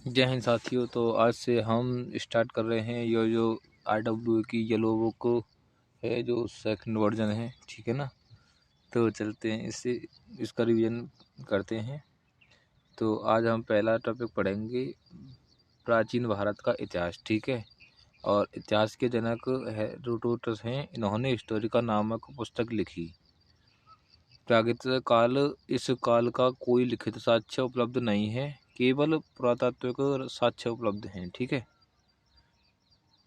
जय हिंद साथियों। तो आज से हम स्टार्ट कर रहे हैं ये जो RWA की येलो बुक है, जो सेकंड वर्जन है, ठीक है ना। तो चलते हैं इसका रिवीजन करते हैं। तो आज हम पहला टॉपिक पढ़ेंगे, प्राचीन भारत का इतिहास, ठीक है। और इतिहास के जनक हेरोडोटस हैं। इन्होंने हिस्टोरिका नामक पुस्तक लिखी। प्रागैतिक काल, इस काल का कोई लिखित साक्ष्य उपलब्ध नहीं है, केवल पुरातात्विक साक्ष्य उपलब्ध हैं, ठीक है।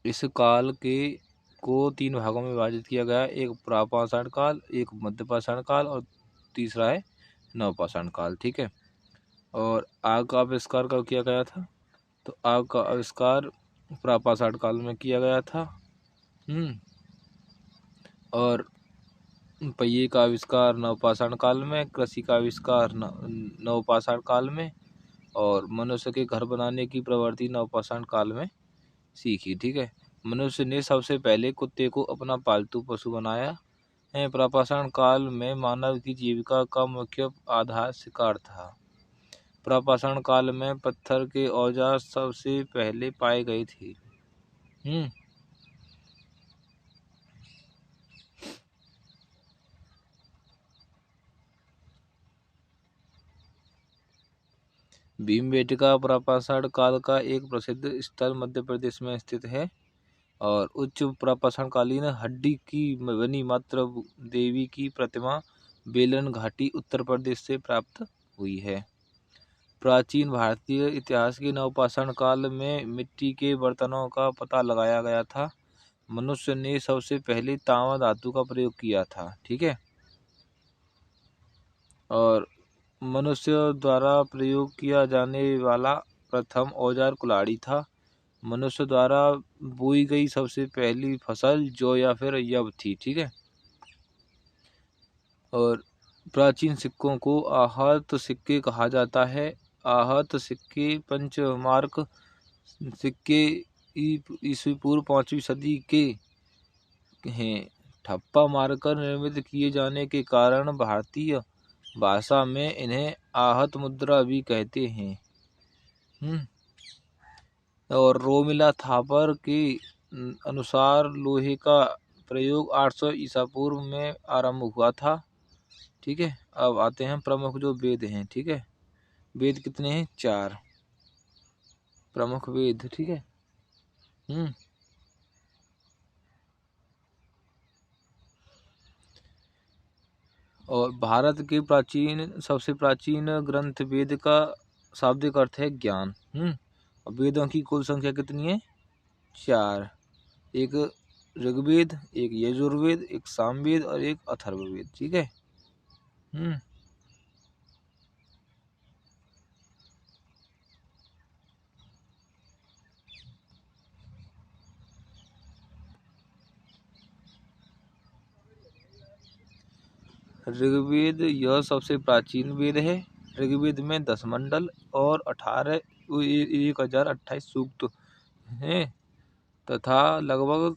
इस काल के को 3 भागों में विभाजित किया गया है। एक प्रापाषाण काल, एक मध्यपाषाण काल और तीसरा है नवपाषाण काल, ठीक है। और आग का आविष्कार कब किया गया था? तो आग का आविष्कार प्रापाषाण काल में किया गया था। और पहिए का आविष्कार नवपाषाण काल में, कृषि का आविष्कार नवपाषाण काल में, और मनुष्य के घर बनाने की प्रवृत्ति नवपाषाण काल में सीखी, ठीक है। मनुष्य ने सबसे पहले कुत्ते को अपना पालतू पशु बनाया है। प्रापाषाण काल में मानव की जीविका का मुख्य आधार शिकार था। प्रापाषाण काल में पत्थर के औजार सबसे पहले पाए गए थे। भीमबेटका प्रापाषाण काल का एक प्रसिद्ध स्थल मध्य प्रदेश में स्थित है। और उच्च प्रापाषाणकालीन हड्डी की बनी मातृ देवी की प्रतिमा बेलन घाटी उत्तर प्रदेश से प्राप्त हुई है। प्राचीन भारतीय इतिहास के नवपाषाण काल में मिट्टी के बर्तनों का पता लगाया गया था। मनुष्य ने सबसे पहले तांबा धातु का प्रयोग किया था, ठीक है। और मनुष्य द्वारा प्रयोग किया जाने वाला प्रथम औजार कुल्हाड़ी था। मनुष्य द्वारा बोई गई सबसे पहली फसल जौ या फिर यव थी, ठीक है। और प्राचीन सिक्कों को आहत सिक्के कहा जाता है। आहत सिक्के पंचमार्क सिक्के ईस्वी पूर्व 5वीं सदी के हैं। ठप्पा मारकर निर्मित किए जाने के कारण भारतीय भाषा में इन्हें आहत मुद्रा भी कहते हैं। और रोमिला थापर के अनुसार लोहे का प्रयोग 800 ईसा पूर्व में आरंभ हुआ था, ठीक है। अब आते हैं प्रमुख जो वेद हैं, ठीक है। वेद कितने हैं? 4 प्रमुख वेद, ठीक है। और भारत के सबसे प्राचीन ग्रंथ वेद का शाब्दिक अर्थ है ज्ञान। और वेदों की कुल संख्या कितनी है? 4। एक ऋग्वेद, एक यजुर्वेद, एक सामवेद और एक अथर्ववेद, ठीक है। ऋग्वेद यह सबसे प्राचीन वेद है। ऋग्वेद में 10 मंडल और 1028 सूक्त हैं तथा लगभग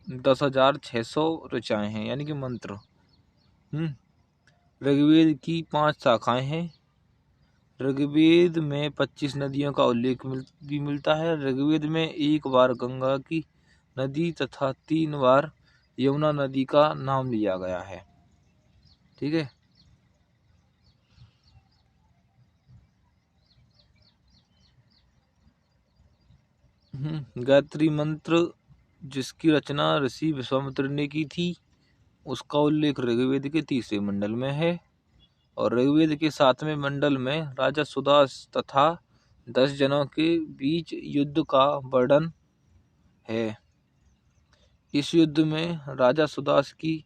10,600 ऋचाएं हैं, यानी कि मंत्र। ऋग्वेद की 5 शाखाएं हैं। ऋग्वेद में 25 नदियों का उल्लेख भी मिलता है। ऋग्वेद में 1 बार गंगा की नदी तथा 3 बार यमुना नदी का नाम लिया गया है, ठीक है। गायत्री मंत्र जिसकी रचना ऋषि विश्वामित्र ने की थी, उसका उल्लेख ऋग्वेद के 3रे मंडल में है। और ऋग्वेद के 7वें मंडल में राजा सुदास तथा 10 जनों के बीच युद्ध का वर्णन है। इस युद्ध में राजा सुदास की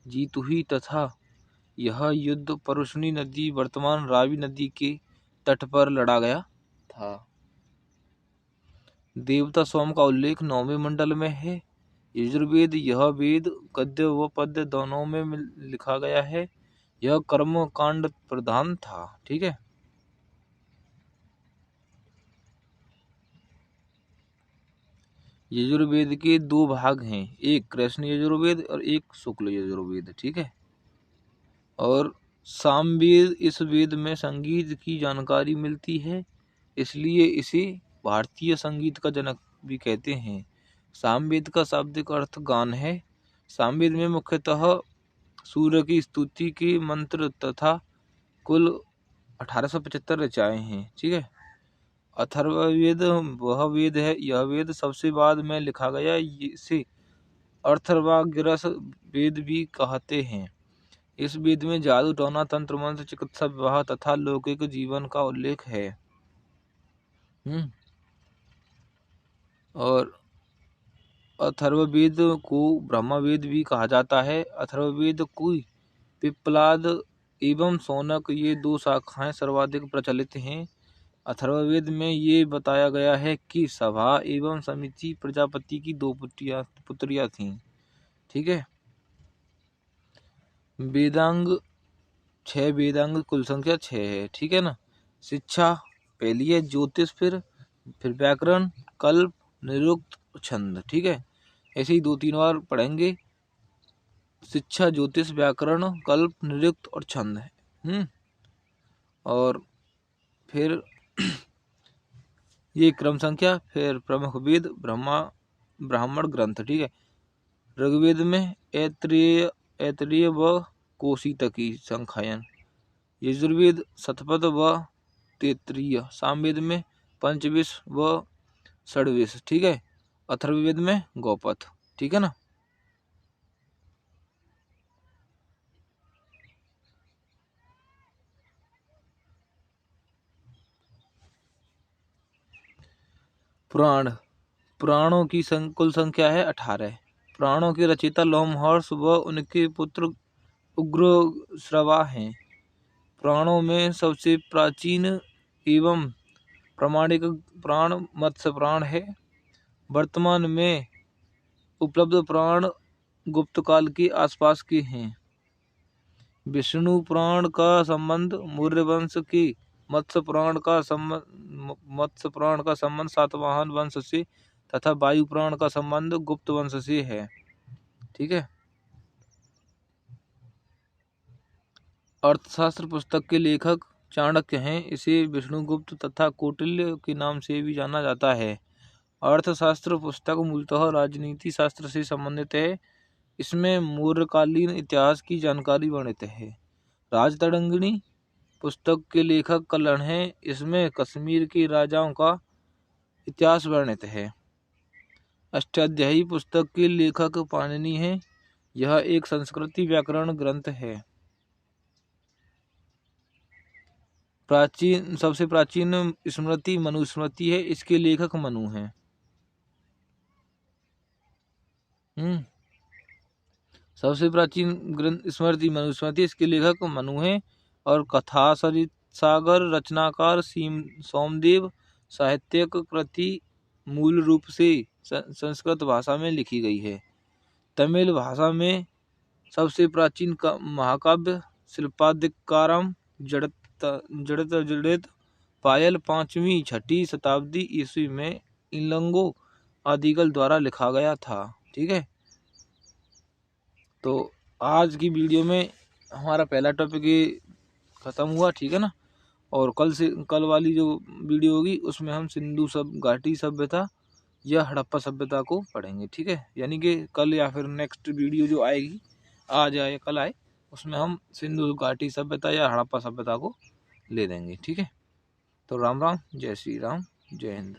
जीत हुई तथा यह युद्ध परुष्णी नदी, वर्तमान रावी नदी के तट पर लड़ा गया था। देवता सोम का उल्लेख 9वें मंडल में है। यजुर्वेद, यह वेद गद्य व पद्य दोनों में लिखा गया है। यह कर्म कांड प्रधान था, ठीक है। यजुर्वेद के 2 भाग हैं, एक कृष्ण यजुर्वेद और एक शुक्ल यजुर्वेद, ठीक है। और सामवेद, इस वेद में संगीत की जानकारी मिलती है। इसलिए इसे भारतीय संगीत का जनक भी कहते हैं। सामवेद का शाब्दिक अर्थ गान है। सामवेद में मुख्यतः सूर्य की स्तुति के मंत्र तथा कुल 1875 रचाएं हैं। ठीक है। अथर्ववेद वह वेद है, यह वेद सबसे बाद में लिखा गया, इसे अथर्वागिरस वेद भी कहते हैं। इस वेद में जादू, टोना, तंत्र, मंत्र, चिकित्सा, विवाह तथा लौकिक जीवन का उल्लेख है। और अथर्ववेद को ब्रह्मवेद भी कहा जाता है। अथर्ववेद को पिप्पलाद एवं शौनक, ये दो शाखाएं सर्वाधिक प्रचलित हैं। अथर्ववेद में ये बताया गया है कि सभा एवं समिति प्रजापति की 2 पुत्रियां थीं। ठीक है। वेदांग 6 वेदांग कुल संख्या 6 है। ठीक है ना। शिक्षा पहली है, ज्योतिष फिर व्याकरण, कल्प, निरुक्त, छंद। ठीक है। ऐसे ही 2-3 बार पढ़ेंगे। शिक्षा, ज्योतिष, व्याकरण, कल्प, निरुक्त और छंद है। और फिर ये क्रम संख्या, फिर प्रमुख वेद, ब्राह्मण ग्रंथ। ठीक है। ऋग्वेद में ऐतरेय व कौशितकी संख्यायन, यजुर्वेद शतपथ व तैत्तिरीय, सामवेद में पंचविश व षड्विश। ठीक है। अथर्ववेद में गौपथ। ठीक है ना। पुराणों की कुल संख्या है 18। पुराणों के रचयिता लोमहर्ष व उनके पुत्र उग्रश्रवा हैं। पुराणों में सबसे प्राचीन एवं प्रामाणिक पुराण मत्स्य पुराण है। वर्तमान में उपलब्ध पुराण गुप्त काल के आसपास के हैं। विष्णु पुराण का संबंध मौर्य वंश के मत्स्य पुराण का संबंध सातवाहन वंश से तथा वायु पुराण का संबंध गुप्त वंश से है। ठीक है। अर्थशास्त्र पुस्तक के लेखक चाणक्य हैं। इसे विष्णुगुप्त तथा कौटिल्य के नाम से भी जाना जाता है। अर्थशास्त्र पुस्तक मूलतः राजनीति शास्त्र से संबंधित है। इसमें मौर्यकालीन इतिहास की जानकारी वर्णित है। राजतरंगिणी पुस्तक के लेखक कल्हण हैं। इसमें कश्मीर के राजाओं का इतिहास वर्णित है। अष्टाध्यायी पुस्तक के लेखक पाणिनि हैं। यह एक संस्कृत व्याकरण ग्रंथ है। सबसे प्राचीन स्मृति मनुस्मृति है। इसके लेखक मनु हैं। सबसे प्राचीन ग्रंथ स्मृति मनुस्मृति, इसके लेखक मनु हैं। और कथा सरित सागर रचनाकार सोमदेव, साहित्यिक कृति मूल रूप से संस्कृत भाषा में लिखी गई है। तमिल भाषा में सबसे प्राचीन महाकाव्य शिल्पादिकारम जड़ित पायल 5वीं-6वीं शताब्दी ईस्वी में इलंगो आदिगल द्वारा लिखा गया था। ठीक है। तो आज की वीडियो में हमारा पहला टॉपिक ये ख़त्म हुआ। ठीक है ना। और कल वाली जो वीडियो होगी उसमें हम सिंधु घाटी सभ्यता या हड़प्पा सभ्यता को पढ़ेंगे। ठीक है। यानी कि कल या फिर नेक्स्ट वीडियो जो आएगी, आज आए कल आए, उसमें हम सिंधु घाटी सभ्यता या हड़प्पा सभ्यता को ले देंगे। ठीक है। तो राम राम, जय श्री राम, जय हिंद।